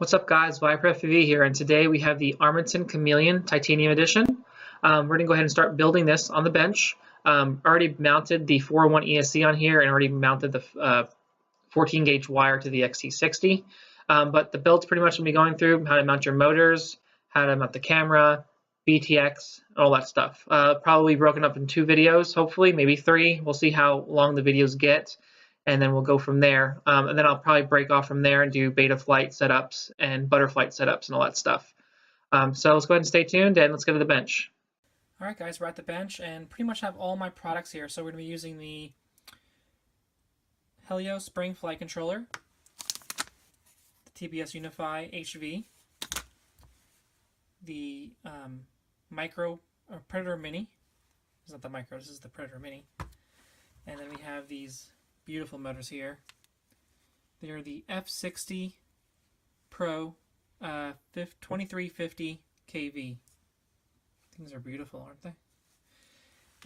What's up guys, Viper FPV here, and today we have the Armattan Chameleon Titanium Edition. We're going to go ahead and start building this on the bench. Already mounted the 401 ESC on here and already mounted the 14 gauge wire to the XT60. But the build's pretty much going to be going through how to mount your motors, how to mount the camera, BTX, all that stuff. Probably broken up in 2 videos, hopefully, maybe 3. We'll see how long the videos get. And then we'll go from there. And then I'll probably break off from there and do beta flight setups and butterflight setups and all that stuff. So let's go ahead and stay tuned and let's go to the bench. All right, guys, we're at the bench and pretty much have all my products here. So we're going to be using the Helio Spring Flight Controller, the TBS Unify HV, the Micro or Predator Mini. It's not the Micro, this is the Predator Mini. And then we have these beautiful motors here. They are the F60 Pro 2350 kV. Things are beautiful, aren't they?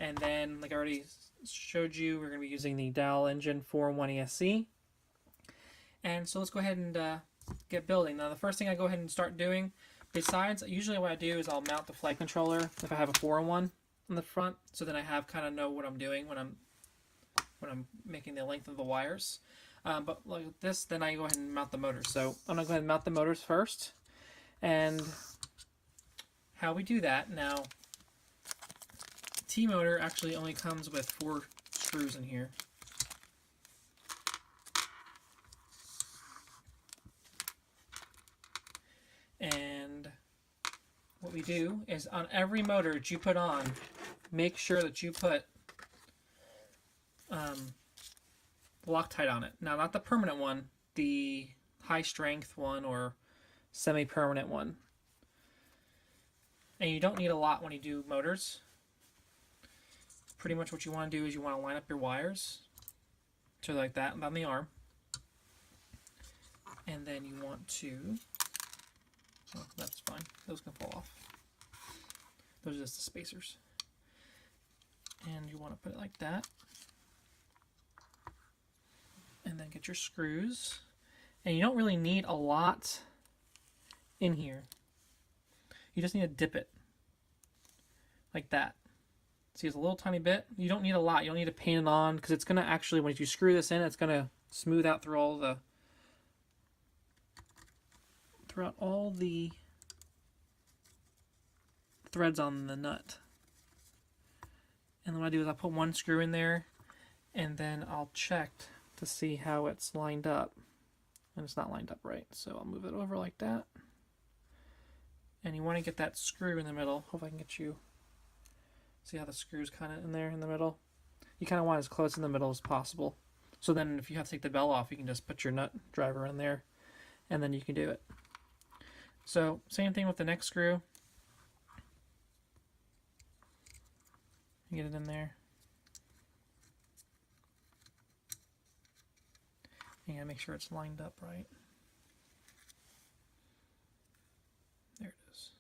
And then, like I already showed you, we're going to be using the Dow Engine 401 ESC. And so let's go ahead and get building. Now the first thing I go ahead and start doing, besides, usually what I do is I'll mount the flight controller if I have a 401 on the front, so then I have kind of know what I'm doing when I'm making the length of the wires. But like this, then I go ahead and mount the motors. So I'm going to go ahead and mount the motors first. And how we do that, now, T-motor actually only comes with 4 screws in here. And what we do is on every motor that you put on, make sure that you put Loctite on it. Now, not the permanent one, the high strength one or semi-permanent one. And you don't need a lot when you do motors. Pretty much what you want to do is you want to line up your wires to like that on the arm. And then you want to, oh, that's fine, those can fall off. Those are just the spacers. And you want to put it like that. And then get your screws. And you don't really need a lot in here. You just need to dip it like that. See, it's a little tiny bit. You don't need a lot. You don't need to paint it on because it's going to actually, when you screw this in, it's going to smooth out throughout all the threads on the nut. And then what I do is I put 1 screw in there and then I'll check to see how it's lined up. And it's not lined up right, so I'll move it over like that. And you want to get that screw in the middle. Hope I can get you, see how the screw's kind of in there in the middle? You kind of want as close in the middle as possible. So then if you have to take the bell off, you can just put your nut driver in there and then you can do it. So same thing with the next screw. Get it in there. You gotta make sure it's lined up right. There it is.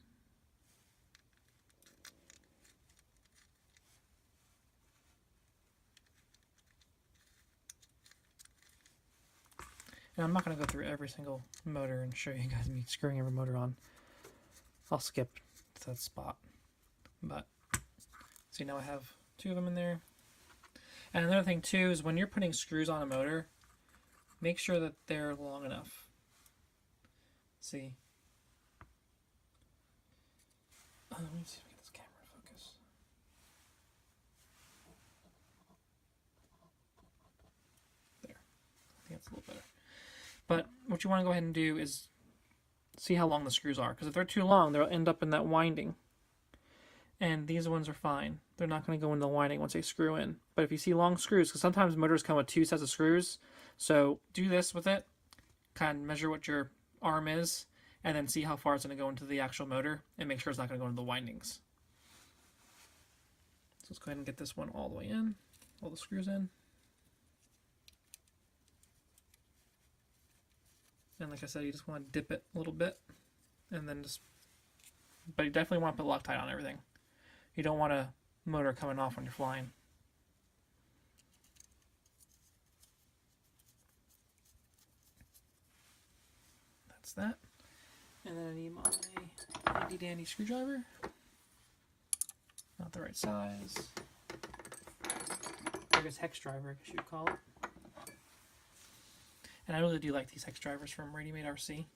And I'm not going to go through every single motor and show you guys me screwing every motor on. I'll skip to that spot. But, see, now I have 2 of them in there. And another thing too is when you're putting screws on a motor, make sure that they're long enough. See? Let me see if I get this camera to focus. There. I think that's a little better. But what you want to go ahead and do is see how long the screws are. Because if they're too long, they'll end up in that winding. And these ones are fine. They're not going to go into the winding once they screw in. But if you see long screws, because sometimes motors come with 2 sets of screws, so do this with it. Kind of measure what your arm is, and then see how far it's going to go into the actual motor, and make sure it's not going to go into the windings. So let's go ahead and get this one all the way in, all the screws in. And like I said, you just want to dip it a little bit, and then just, but you definitely want to put Loctite on everything. You don't want a motor coming off when you're flying. That's that. And then I need my handy dandy screwdriver. Not the right size. I guess hex driver, I guess you'd call it. And I really do like these hex drivers from RacedayMade RC.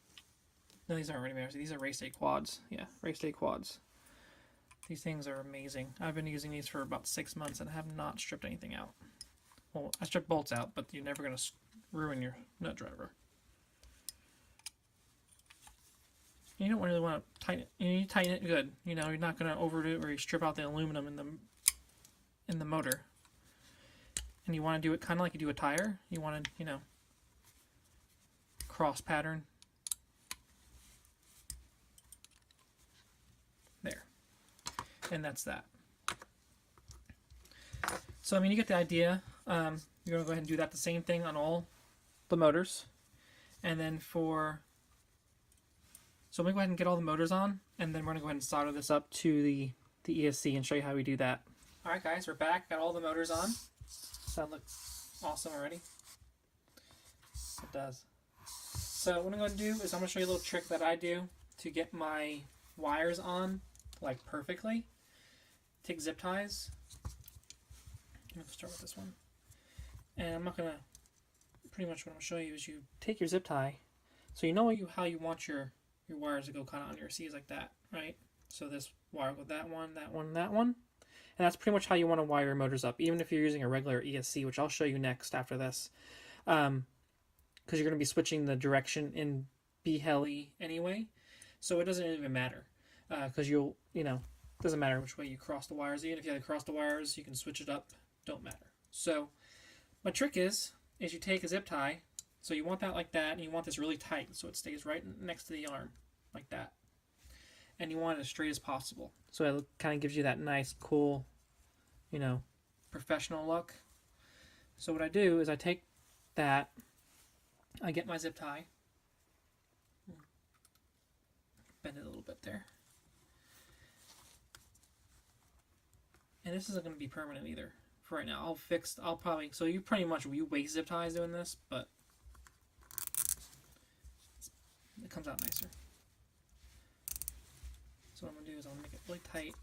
No, these aren't RacedayMade RC. These are RacedayQuads. Yeah, RacedayQuads. These things are amazing. I've been using these for about 6 months and have not stripped anything out. Well, I stripped bolts out, but you're never going to ruin your nut driver. You don't really want to tighten it. You need to tighten it good. You know, you're not going to overdo it where you strip out the aluminum in the motor. And you want to do it kind of like you do a tire. You want to, you know, cross pattern. There. And that's that. So, I mean, you get the idea. You're going to go ahead and do that the same thing on all the motors. And then so I'm going to go ahead and get all the motors on, and then we're going to go ahead and solder this up to the ESC and show you how we do that. Alright guys, we're back. Got all the motors on. Does that look awesome already? It does. So what I'm going to do is I'm going to show you a little trick that I do to get my wires on like perfectly. Take zip ties. I'm going to start with this one. And I'm not going to, pretty much what I'm going to show you is you take your zip tie, so you know how you want your wires to go kind of on your C's like that, right? So this wire with that one, that one, that one. And that's pretty much how you want to wire your motors up, even if you're using a regular ESC, which I'll show you next after this. Because you're going to be switching the direction in B-Heli anyway. So it doesn't even matter. Because you know, it doesn't matter which way you cross the wires. Even if you have to cross the wires, you can switch it up. Don't matter. So my trick is you take a zip tie. So you want that like that, and you want this really tight so it stays right next to the arm, like that. And you want it as straight as possible. So it kind of gives you that nice, cool, you know, professional look. So what I do is I take that, I get my zip tie, bend it a little bit there. And this isn't going to be permanent either for right now. I'll probably, so you pretty much, you waste zip ties doing this, but it comes out nicer. So what I'm going to do is I'll make it really tight.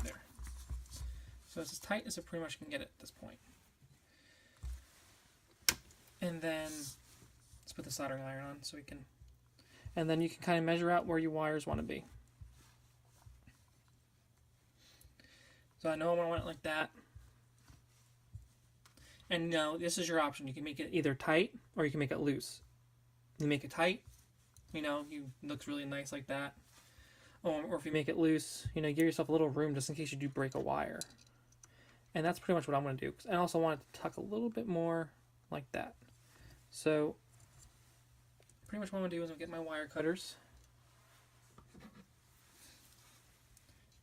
There. So it's as tight as it pretty much can get at this point. And then let's put the soldering iron on so we can, and then you can kind of measure out where your wires want to be. So I know I want it like that. And no, this is your option. You can make it either tight or you can make it loose. You make it tight, you know, it looks really nice like that. Or if you make it loose, you know, give yourself a little room just in case you do break a wire. And that's pretty much what I'm going to do. I also want it to tuck a little bit more like that. So pretty much what I'm going to do is I'll get my wire cutters.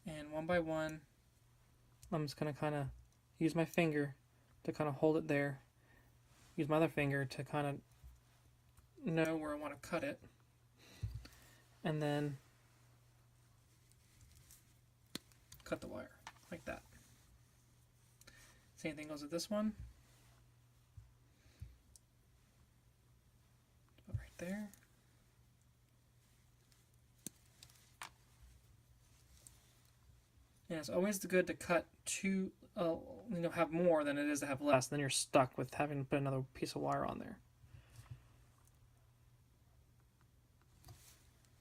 And one by one, I'm just going to kind of use my finger to kind of hold it there. Use my other finger to kind of know where I want to cut it. And then cut the wire like that. Same thing goes with this one. Right there. And it's always good to cut two, you know, have more than it is to have less. Then you're stuck with having to put another piece of wire on there.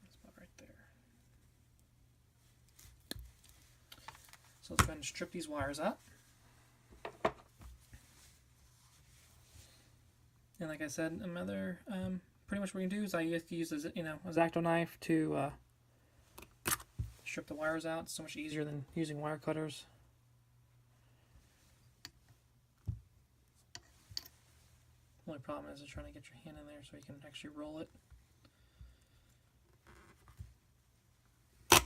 That's about right there. So let's go ahead and strip these wires up. And like I said, another pretty much what you can do is I used to use a, you know, a X-Acto knife to strip the wires out. It's so much easier than using wire cutters. The only problem is trying to get your hand in there so you can actually roll it. And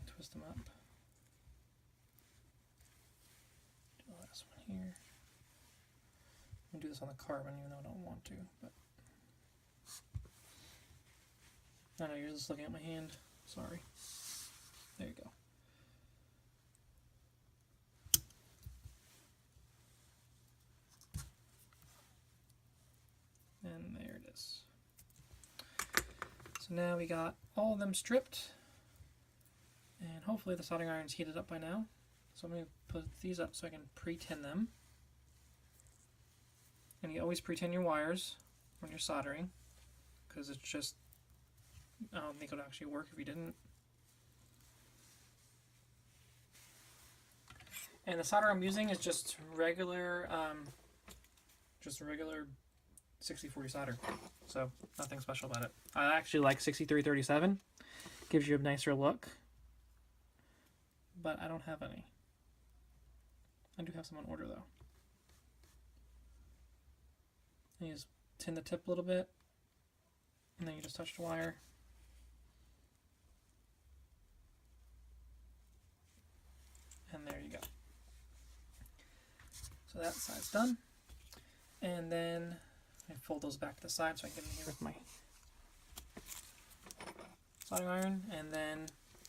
twist them up. Do the last one here. I'm going to do this on the carbon even though I don't want to, but I know you're just looking at my hand. Sorry. There you go. is. So now we got all of them stripped, and hopefully the soldering iron's heated up by now. So I'm going to put these up so I can pre-tin them. And you always pre-tin your wires when you're soldering, because it's just, I don't think it would actually work if you didn't. And the solder I'm using is just regular 6040 solder, so nothing special about it. I actually like 6337, gives you a nicer look, but I don't have any. I do have some on order though. And you just tin the tip a little bit, and then you just touch the wire. And there you go. So that side's done. And then I fold those back to the side so I can get in here with my soldering iron. And then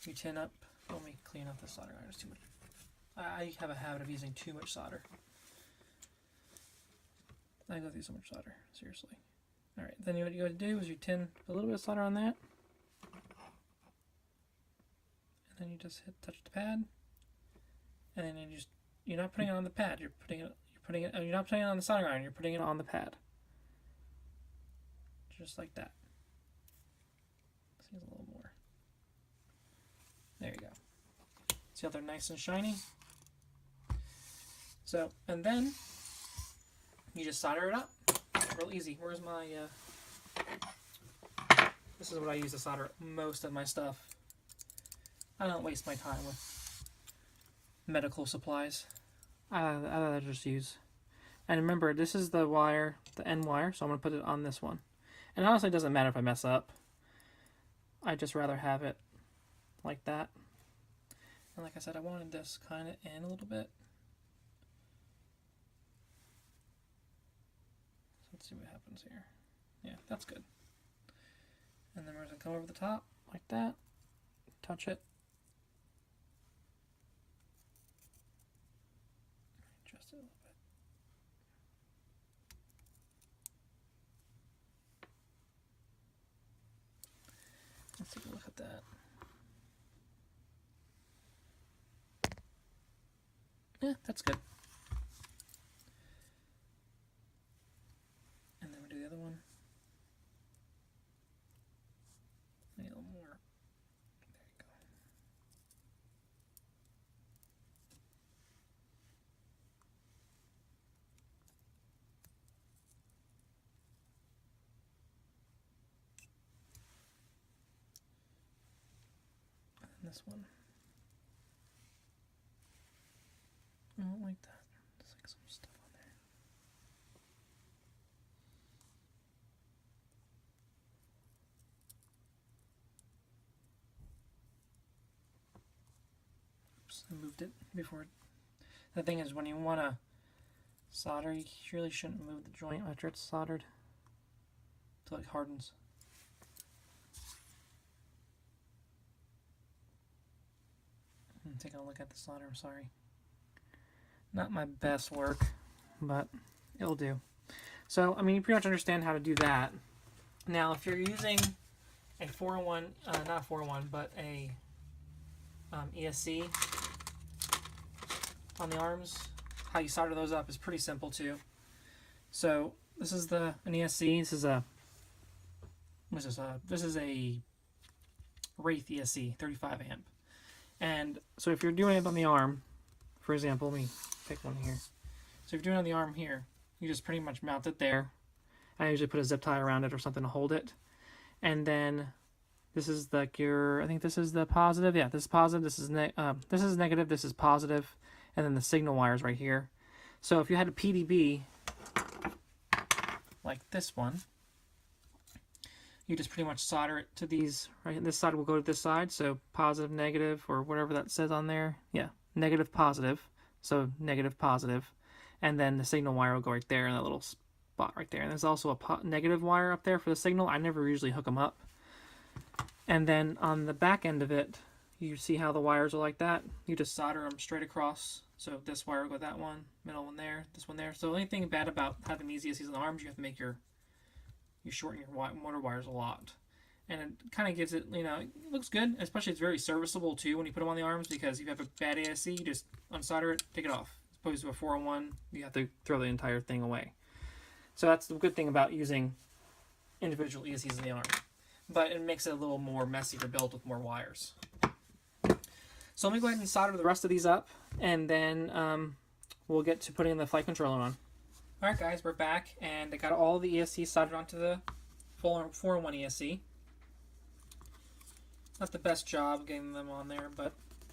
you tin up. Let me clean up the soldering iron. It's too much. I have a habit of using too much solder. I go through so much solder, seriously. Alright, then what you go to do is you tin a little bit of solder on that. And then you just touch the pad. And then you're not putting it on the pad, you're not putting it on the soldering iron, you're putting it on the pad. Just like that. See a little more. There you go. See how they're nice and shiny? So, and then you just solder it up. Real easy. Where's my this is what I use to solder most of my stuff. I don't waste my time with medical supplies. I just use. And remember, this is the wire, the end wire, so I'm going to put it on this one. And honestly, it doesn't matter if I mess up. I'd just rather have it like that. And like I said, I wanted this kind of in a little bit. So let's see what happens here. Yeah, that's good. And then we're going to come over the top like that, touch it. Adjust it a little bit. Let's take a look at that. Yeah, that's good. And then we do the other one. Maybe a little more. There you go. And this one. I don't like that. There's like some stuff on there. Oops, I moved it before. The thing is, when you want to solder, you really shouldn't move the joint after it's soldered until it hardens. I'm taking a look at the solder, I'm sorry. Not my best work, but it'll do. So, I mean, you pretty much understand how to do that. Now, if you're using a 401, not a 401, but a ESC on the arms, how you solder those up is pretty simple too. So, this is an ESC. This is a this is a Wraith ESC, 35 amp. And so, if you're doing it on the arm, for example, let me pick one here. So if you're doing it on the arm here, you just pretty much mount it there. I usually put a zip tie around it or something to hold it. And then this is like I think this is the positive. Yeah, this is positive. This is negative. This is positive. And then the signal wire is right here. So if you had a PDB like this one, you just pretty much solder it to these. Right, this side will go to this side. So positive, negative, or whatever that says on there. Yeah. Negative, positive, so negative, positive, and then the signal wire will go right there in that little spot right there. And there's also a negative wire up there for the signal. I never usually hook them up. And then on the back end of it, you see how the wires are like that. You just solder them straight across. So this wire will go that one, middle one there, this one there. So the only thing bad about having these ESCs on the arms, you have to make your you shorten your motor wires a lot. And it kind of gives it, you know, it looks good. Especially it's very serviceable too when you put them on the arms, because if you have a bad ASC, you just unsolder it, take it off. As opposed to a 401, you have to throw the entire thing away. So that's the good thing about using individual ESCs in the arm. But it makes it a little more messy to build with more wires. So let me go ahead and solder the rest of these up, and then we'll get to putting the flight controller on. Alright guys, we're back, and I got all the ESCs soldered onto the 4-in-1 ESC. Not the best job getting them on there, but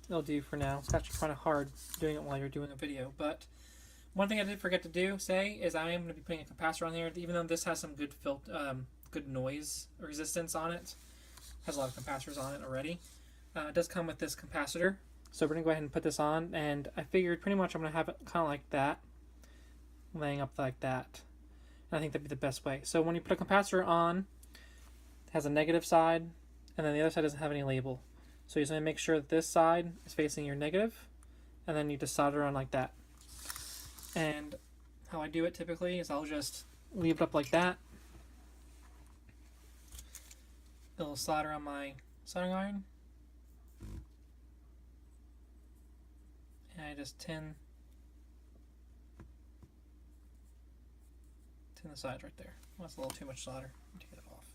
it'll do for now. It's actually kind of hard doing it while you're doing a video. But one thing I did forget to say is I am going to be putting a capacitor on there, even though this has some good noise resistance on it. Has a lot of capacitors on it already. It does come with this capacitor. So we're going to go ahead and put this on, and I figured pretty much I'm going to have it kind of like that, laying up like that. And I think that'd be the best way. So when you put a capacitor on, it has a negative side, and then the other side doesn't have any label. So you're just going to make sure that this side is facing your negative, and then you just solder on like that. And how I do it typically is I'll just leave it up like that. It'll solder on my soldering iron. And I just tin the sides right there. Well, that's a little too much solder. Take it off.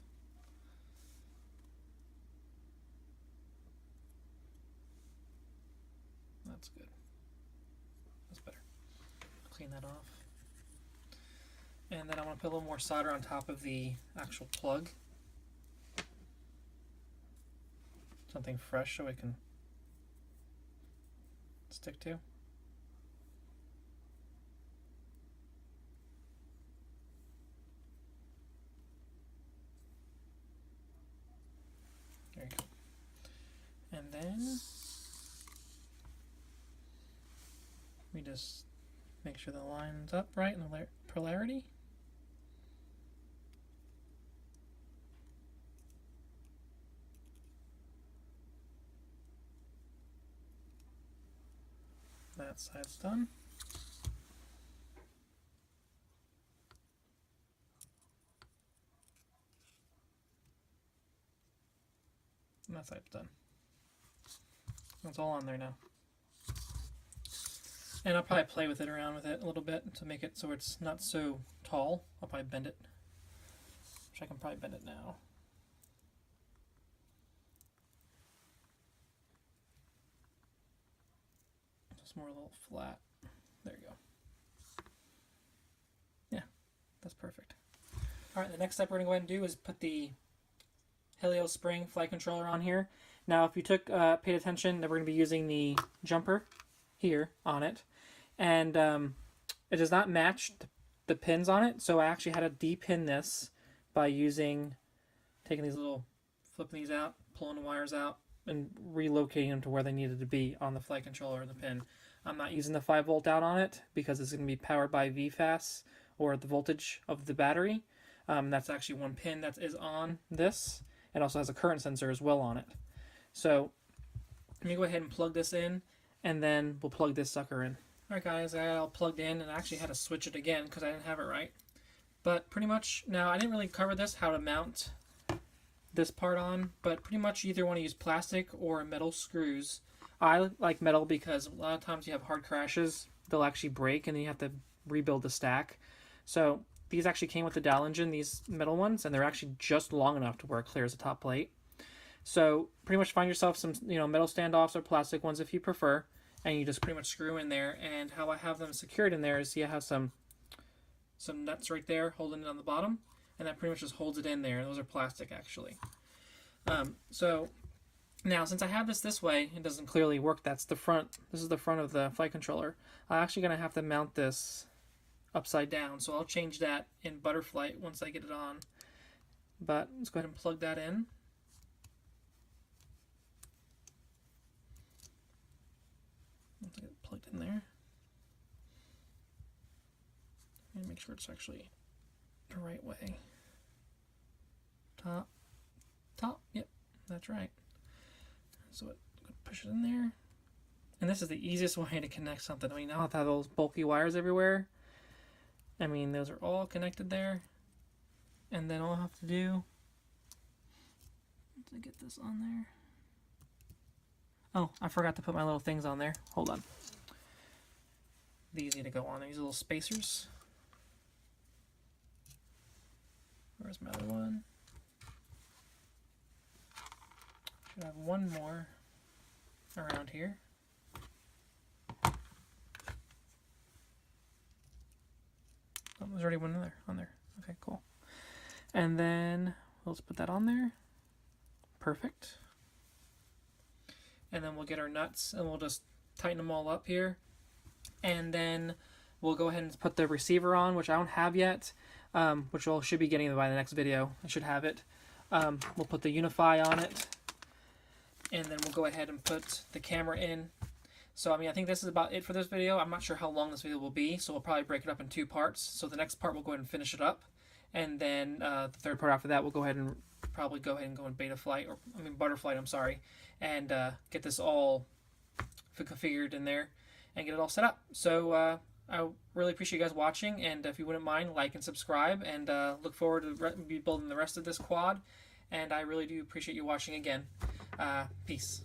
That's good. That's better. Clean that off. And then I want to put a little more solder on top of the actual plug. Something fresh so it can stick to. There you go. And then we just make sure the line's up right in the polarity. That side's done. And that side's done. It's all on there now. And I'll probably play with it around with it a little bit to make it so it's not so tall. I'll probably bend it. Which I can probably bend it now. Just more a little flat. There you go. Yeah, that's perfect. Alright, the next step we're going to go ahead and do is put the Helio Spring flight controller on here. Now, if you paid attention, that we're going to be using the jumper here on it. And it does not match the pins on it, so I actually had to de-pin this by taking these flipping these out, pulling the wires out, and relocating them to where they needed to be on the flight controller or the pin. I'm not using the 5-volt out on it because it's going to be powered by VFAS, or the voltage of the battery. That's actually one pin that is on this, and also has a current sensor as well on it. So let me go ahead and plug this in, and then we'll plug this sucker in. Alright guys, I got it all plugged in, and I actually had to switch it again because I didn't have it right. But pretty much, now I didn't really cover this, how to mount this part on, but pretty much you either want to use plastic or metal screws. I like metal because a lot of times you have hard crashes, they'll actually break and then you have to rebuild the stack. So these actually came with the dowel engine, these metal ones, and they're actually just long enough to where it clears the top plate. So pretty much find yourself some metal standoffs or plastic ones if you prefer, and you just pretty much screw in there. And how I have them secured in there is you have some nuts right there holding it on the bottom, and that pretty much just holds it in there. Those are plastic actually. So now since I have this way, it doesn't clearly work. That's the front. This is the front of the flight controller. I'm actually going to have to mount this upside down, so I'll change that in Butterflight once I get it on. But let's go ahead and plug that in. Let's get it plugged in there. And make sure it's actually the right way. Top, yep, that's right. So it push it in there. And this is the easiest way to connect something. I mean, I don't have to have those bulky wires everywhere. I mean, those are all connected there. And then all I have to do to get this on there. Oh, I forgot to put my little things on there. Hold on. These need to go on. These little spacers. Where's my other one? Should have one more around here. Oh, there's already one on there. Okay, cool. And then let's put that on there. Perfect. And then we'll get our nuts and we'll just tighten them all up here. And then we'll go ahead and put the receiver on, which I don't have yet, which I should be getting by the next video. I should have it. We'll put the Unify on it. And then we'll go ahead and put the camera in. So, I mean, I think this is about it for this video. I'm not sure how long this video will be, so we'll probably break it up in 2 parts. So the next part, we'll go ahead and finish it up. And then the third part after that, we'll go ahead and probably go ahead and go in beta flight, or I mean butter flight, I'm sorry, and get this all configured in there and get it all set up. So I really appreciate you guys watching, and if you wouldn't mind, like and subscribe, and look forward to be building the rest of this quad. And I really do appreciate you watching again. Peace.